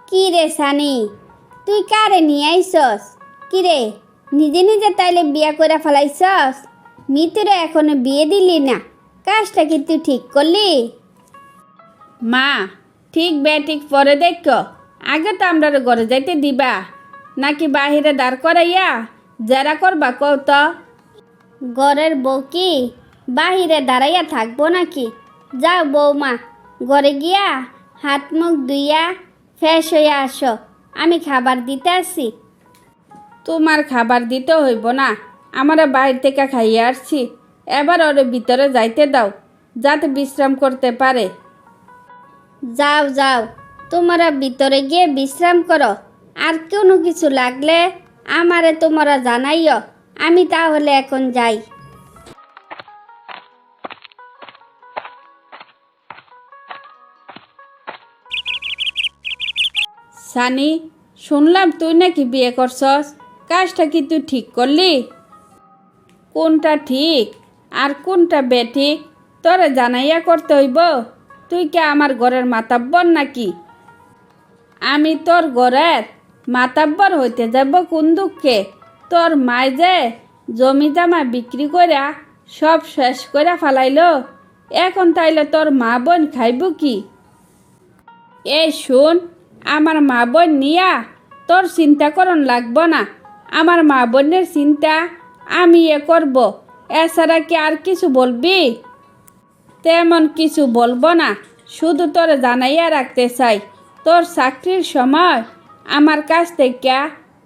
কি রে সানি, তুই কারে নিয়ে আইসস? কি রে, নিজে নিজে তাইলে বিয়া করে ফেলাইছস? মিতুরে এখনো বিয়ে দিলি না, কাজটা কি তুই ঠিক করলি? মা, ঠিক ঠিক পরে দেখো। আগে তো আমরা ঘরে যাইতে দিবা নাকি বাহিরে দাঁড় করাইয়া জেরা করবা কও তো? ঘরের বউ কি বাহিরে দাঁড়াইয়া থাকবো নাকি? যাও বৌমা, ঘরে গিয়া হাত মুখ ধুইয়া ফ্রেশ হইয়া আসো, আমি খাবার দিতে আসি। তোমার খাবার দিতে হইব না, আমরা বাইরে থেকে খাইয়ে আসছি। এবার ওর ভিতরে যাইতে দাও, যাতে বিশ্রাম করতে পারে। যাও যাও, তোমরা ভিতরে গিয়ে বিশ্রাম করো। আর কোনো কিছু লাগলে আমারে তোমরা জানাইও, আমি তাহলে এখন যাই। সানি, শুনলাম তুই নাকি বিয়ে করছস। কাজটা কি তুই ঠিক করলি? কোনটা ঠিক আর কোনটা বেঠিক তোরে জানাইয়া করতে হইব? তুই কি আমার ঘরের মাতাব্বর নাকি? আমি তোর ঘরের মাতাব্বর হইতে যাব কোন দুঃখে? তোর মায় যে জমি জামা বিক্রি কইরা সব শেষ কইরা ফালাইলো, এখন তাইলে তোর মা বোন খাইব কি? এই শুন, আমার মা বোন নিয়া তোর চিন্তা করন লাগব না। আমার মা বোনের চিন্তা আমি করব। এছাড়া কি আর কিছু বলবি? তেমন কিছু বলবো না, শুধু তোর জানাইয়া রাখতে চাই, তোর চাকরির সময় আমার কাছ থেকে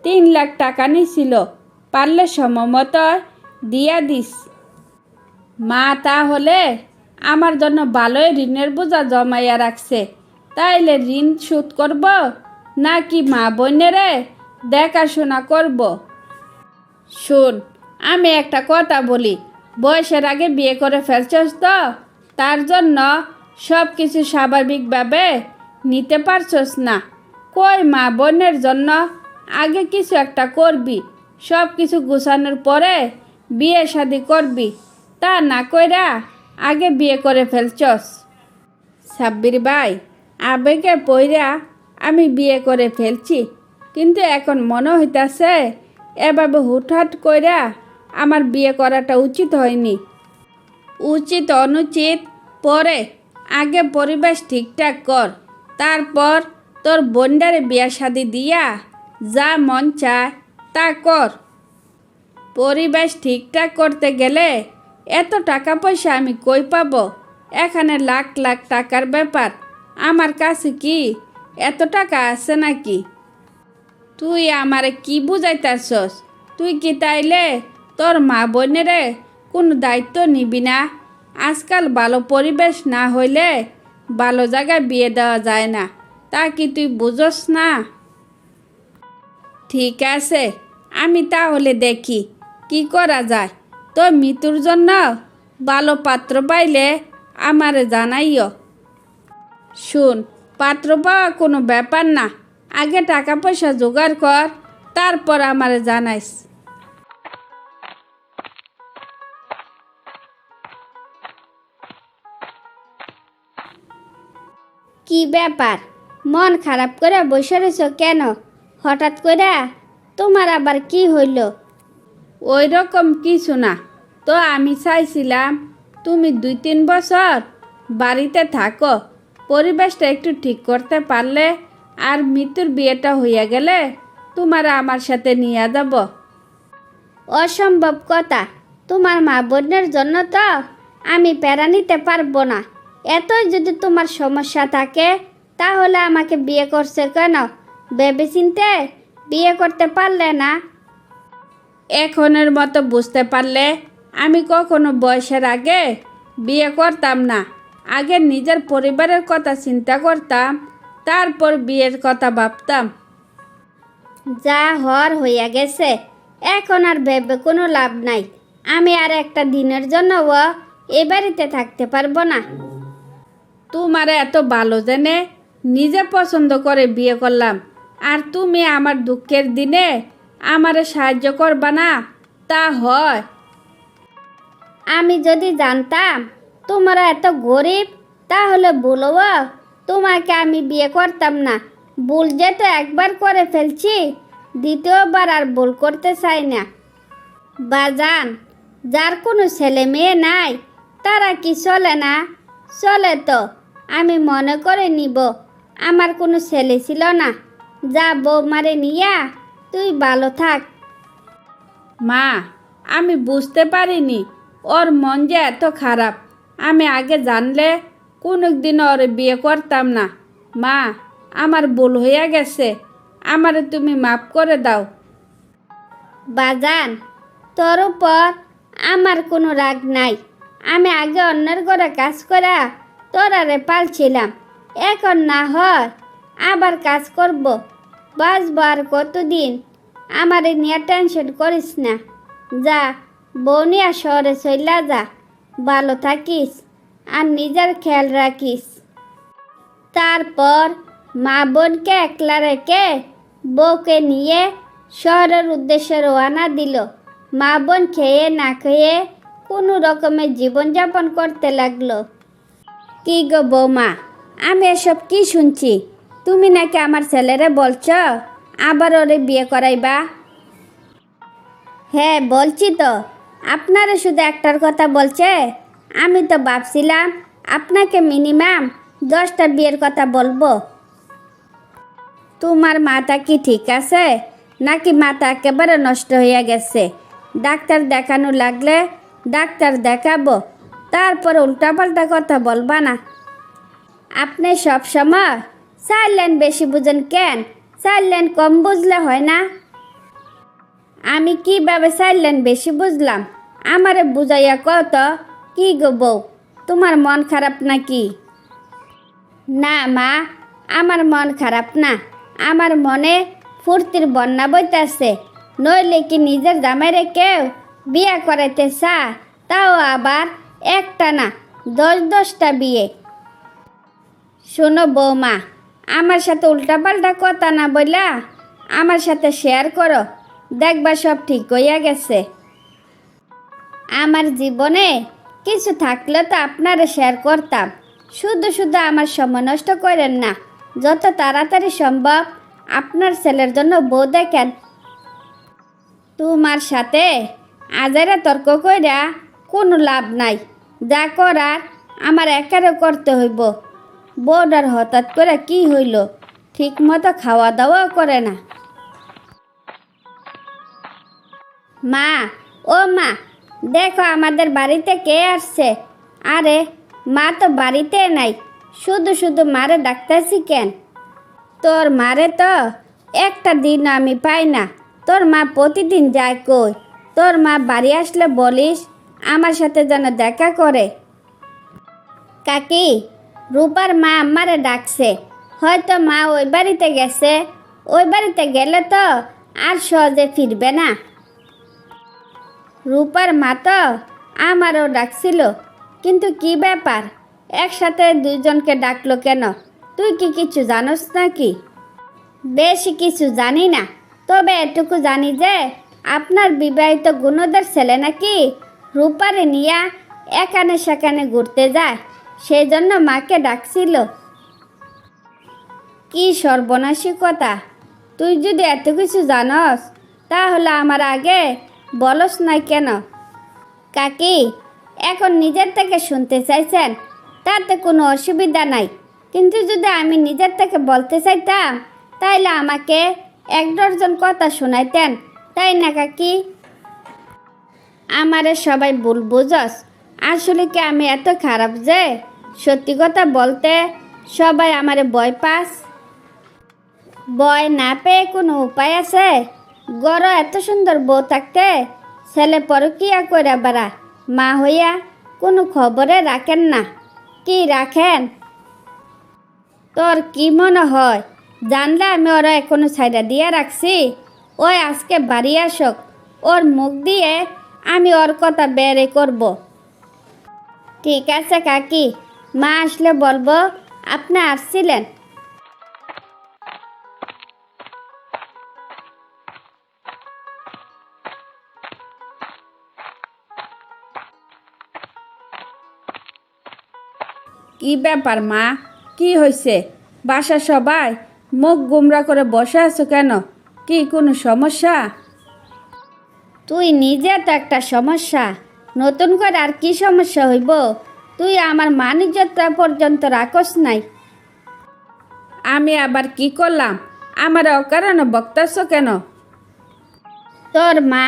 3 লাখ টাকা নিছিল, পারলে সময়মতো দিয়া দিস। মা তাহলে আমার জন্য ভালোই ঋণের বোঝা জমাইয়া রাখছে, তাইলে ঋণ শোধ করব নাকি মা বোনেরে দেখাশোনা করব? শোন, আমি একটা কথা বলি, বয়সের আগে বিয়ে করে ফেলছস তো, তার জন্য সব কিছু স্বাভাবিকভাবে নিতে পারছস না। কই মা বোনের জন্য আগে কিছু একটা করবি, সব কিছু গুছানোর পরে বিয়ে শাদি করবি, তা না কইরা আগে বিয়ে করে ফেলছস। সাব্বির ভাই, আবেগে পইরা আমি বিয়ে করে ফেলছি, কিন্তু এখন মনে হইতাছে এভাবে হুটহাট কইরা আমার বিয়ে করাটা উচিত হয়নি। উচিত অনুচিত পরে, আগে পরিবেশ ঠিকঠাক কর, তারপর তোর বোনডারে বিয়া শাদি দিয়া যা মন চায় তা কর। পরিবেশ ঠিকঠাক করতে গেলে এত টাকা পয়সা আমি কই পাবো? এখানে লাখ লাখ টাকার ব্যাপার, আমার কাছে কি এত টাকা আছে নাকি? তুই আমারে কি বুঝাইতাছস? তুই কি তাইলে তোর মা বোনেরে কোনো দায়িত্ব নিবি না? আজকাল ভালো পরিবেশ না হইলে ভালো জায়গায় বিয়ে দেওয়া যায় না, তা কি তুই বুঝস না? ঠিক আছে, আমি তাহলে দেখি কি করা যায়। তো মৃত্যুর জন্য ভালো পাত্র পাইলে আমারে জানাইও। শুন, পাত্র পাওয়া কোনো ব্যাপার না, আগে টাকা পয়সা জোগাড় কর, তারপর আমারে জানাইস। কি ব্যাপার, মন খারাপ করে বসে রয়েছ কেন? হঠাৎ করে তোমার আবার কি হইল? ওই রকম কিছু না, তো আমি চাইছিলাম তুমি 2-3 বছর বাড়িতে থাকো, পরিবেশটা একটু ঠিক করতে পারলে আর মৃত্যুর বিয়েটা হইয়া গেলে তোমার আমার সাথে নিয়ে যাব। অসম্ভব কথা, তোমার মা বোনের জন্য তো আমি প্যারা নিতে পারবো না। এতই যদি তোমার সমস্যা থাকে তাহলে আমাকে বিয়ে করছে কেন? ভেবেচিন্তে বিয়ে করতে পারলে না? এখনের মতো বুঝতে পারলে আমি কখনো বয়সের আগে বিয়ে করতাম না। আগে নিজের পরিবারের কথা চিন্তা করতাম, তারপর বিয়ের কথা ভাবতাম। যা হওয়ার হইয়া গেছে, এখন আর ভেবে কোনো লাভ নাই। আমি আর একটা দিনের জন্যও এ বাড়িতে থাকতে পারবো না। তোমার এত ভালো জেনে নিজে পছন্দ করে বিয়ে করলাম, আর তুমি আমার দুঃখের দিনে আমারে সাহায্য করবা না, তা হয়? আমি যদি জানতাম তোমরা এত গরিব তাহলে বলবো তোমাকে আমি বিয়ে করতাম না। ভুল যেহেতু একবার করে ফেলছি, দ্বিতীয়বার আর ভুল করতে চাই না। বাজান, যার কোনো ছেলে মেয়ে নাই তারা কি চলে না? চলে তো। আমি মনে করে নিব আমার কোনো ছেলে ছিল না। যা বৌমারে নিয়া তুই ভালো থাক। মা, আমি বুঝতে পারিনি ওর মন যে এত খারাপ। আমি আগে জানলে কোনোদিন ওর বিয়ে করতাম না। মা, আমার ভুল হইয়া গেছে, আমারে তুমি মাফ করে দাও। বাজান, তোর উপর আমার কোনো রাগ নাই। আমি আগে অন্যের ঘরে কাজ করা তোরারে পালছিলাম। এখন না হয় আবার কাজ করব। বাঁচব আর কতদিন? আমারে নিয়ে টেনশন করিস না। যা, বৌনিয়া শহরে চইলা যা। ভালো থাকিস আর নিজের খেয়াল রাখিস। তারপর মা বোনকে একলা রেখে বউকে নিয়ে শহরের উদ্দেশ্যে রওনা দিল। মা বোন খেয়ে না খেয়ে কোনো রকমের জীবনযাপন করতে লাগলো। কি গো বৌমা, আমি এসব কি শুনছি? তুমি নাকি আমার ছেলেরে বলছ আবার ওরে বিয়ে করাইবা? হ্যাঁ বলছি তো। আপনারা শুধু একটার কথা বলছে? আমি তো ভাবছিলাম আপনাকে মিনিমাম 10টা বিয়ের কথা বলবো। তোমার মাথা কি ঠিক আছে নাকি মাথা একেবারে নষ্ট হইয়া গেছে? ডাক্তার দেখানো লাগলে ডাক্তার দেখাবো, তারপর উল্টাপাল্টা কথা বলবা না। আপনি সব সময় 4 লাইন বেশি বুঝেন কেন? 4 লাইন কম বুঝলে হয় না? আমি কিভাবে 4 লাইন বেশি বুঝলাম? আমারে বুঝাইয়া কত। কি গো বউ, তোমার মন খারাপ নাকি? না মা, আমার মন খারাপ না। আমার মনে ফুর্তির বন্যা বইতাছে। নইলে কি নিজের জামাইরে কেউ বিয়ে করাইতে চা? তাও আবার একটা না, 10-10টা বিয়ে। শোনো বৌমা, আমার সাথে উল্টাপাল্টা কথা না বইলা আমার সাথে শেয়ার করো, দেখবা সব ঠিক হইয়া গেছে। আমার জীবনে কিছু থাকলে তো আপনারে শেয়ার করতাম। শুধু শুধু আমার সময় নষ্ট করেন না। যত তাড়াতাড়ি সম্ভব আপনার ছেলের জন্য বউ দেখেন। তোমার সাথে আজাইরা তর্ক কইরা কোনো লাভ নাই। যা করার আমার একারে করতে হইব। বউডার হঠাৎ করে কি হইল? ঠিক মতো খাওয়া দাওয়াও করে না। মা, ও মা, দেখো আমাদের বাড়িতে কে আসছে। আরে মা তো বাড়িতে নাই, শুধু শুধু মারে ডাকতেছি কেন? তোর মারে তো একটা দিন আমি পাই না। তোর মা প্রতিদিন যায় কই? তোর মা বাড়ি আসলে বলিস আমার সাথে যেন দেখা করে। কাকি, রূপার মা আমারে ডাকছে। হয়তো মা ওই বাড়িতে গেছে। ওই বাড়িতে গেলে তো আর সহজে ফিরবে না। রূপার মা তো আমারও ডাকছিল, কিন্তু কি ব্যাপার একসাথে দুইজনকে ডাকলো কেন? তুই কি কিছু জানোস নাকি? বেশি কিছু জানি না, তবে এটুকু জানি যে আপনার বিবাহিত গুণদের ছেলে নাকি রূপারে নিয়া এখানে সেখানে ঘুরতে যায়, সেই জন্য মাকে ডাকছিল। কি সর্বনাশী কথা! তুই যদি এত কিছু জানস তাহলে আমার আগে বলস নাই কেন? কাকি, এখন নিজের থেকে শুনতে চাইছেন, তাতে কোনো অসুবিধা নাই। কিন্তু যদি আমি নিজের থেকে বলতে চাইতাম তাইলে আমাকে 1 ডজন কথা শোনাইতেন, তাই না কাকি? আমারে সবাই ভুল বুঝস। আসলে কি আমি এত খারাপ যে সত্যি কথা বলতে সবাই আমারে ভয় পাস? ভয় না পেয়ে কোনো উপায় আছে? গড় এত সুন্দর বউ থাকতে ছেলে পরকিয়া কইরা বেড়া, মা হইয়া কোনো খবরে রাখেন না। কি রাখেন? তোর কি মনে হয় জানলে আমি ওরা এখনো ছাইড়া দিয়ে রাখছি? ওই আজকে বাড়ি আসক, ওর মুখ দিয়ে আমি ওর কথা বেরে করব। ঠিক আছে কাকি, মা আসলে বলবো আপনি আসছিলেন। কি ব্যাপার মা, কি হয়েছে? বাসা সবাই মুখ গুমরা করে বসে আছো কেন? কি কোনো সমস্যা? তুই নিজে তো একটা সমস্যা, নতুন করে আর কি সমস্যা হইব? তুই আমার মানিজ্যতা পর্যন্ত রাখস নাই। আমি আবার কি করলাম? আমার অকারণে বক্তাছ কেন? তোর মা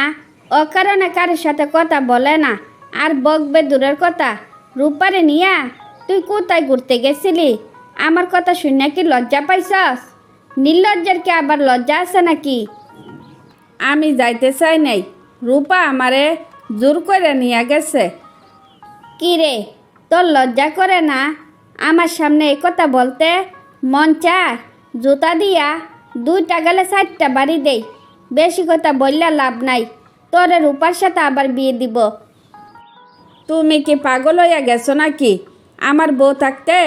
অকারণে কারোর সাথে কথা বলে না, আর বকবে দূরের কথা। রূপারে নিয়া তুই কোথায় ঘুরতে গেছিলি? আমার কথা শুনে কি লজ্জা পাইছস? নির্লজ্জের কি আবার লজ্জা আছে নাকি? আমি যাইতে চাই নাই, রূপা আমারে জোর করে নিয়ে গেছে। কি রে, তোর লজ্জা করে না আমার সামনে এই কথা বলতে? মন চায় জুতা দিয়া 2টা গেলে 4টা বাড়ি দেই। বেশি কথা বললে লাভ নাই, তোরে রূপার সাথে আবার বিয়ে দিব। তুমি কি পাগল হইয়া গেছো নাকি? আমার বউ থাকতে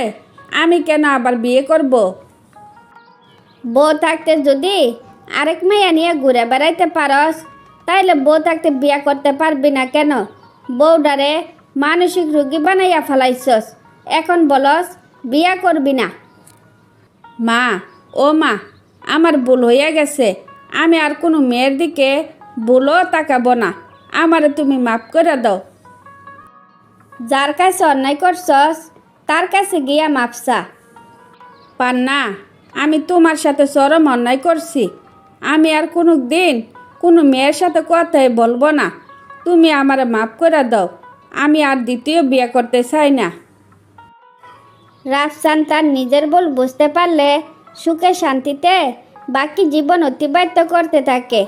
আমি কেন আবার বিয়ে করব? বউ থাকতে যদি আরেক মেয়ে নিয়ে ঘুরে বেড়াইতে পারস, তাইলে বউ থাকতে বিয়া করতে পারবি না কেন? বউডারে মানসিক রোগী বানাইয়া ফেলাইছস, এখন বলস বিয়া করবি না। মা, ও মা, আমার ভুল হইয়া গেছে। আমি আর কোনো মেয়ের দিকে ভুলও তাকাবো না। আমারে তুমি মাফ করে দাও। যার কাছে অন্যায় করছস তার কাছে গিয়া মাপসা। পান্না, আমি তোমার সাথে চরম অন্যায় করছি। আমি আর কোনো দিন কোনো মেয়ের সাথে কথাই বলবো না। তুমি আমারে মাফ করে দাও। আমি আর দ্বিতীয় বিয়ে করতে চাই না। রাফসান তার নিজের ভুল বুঝতে পারলে সুখে শান্তিতে বাকি জীবন অতিবাহিত করতে থাকে।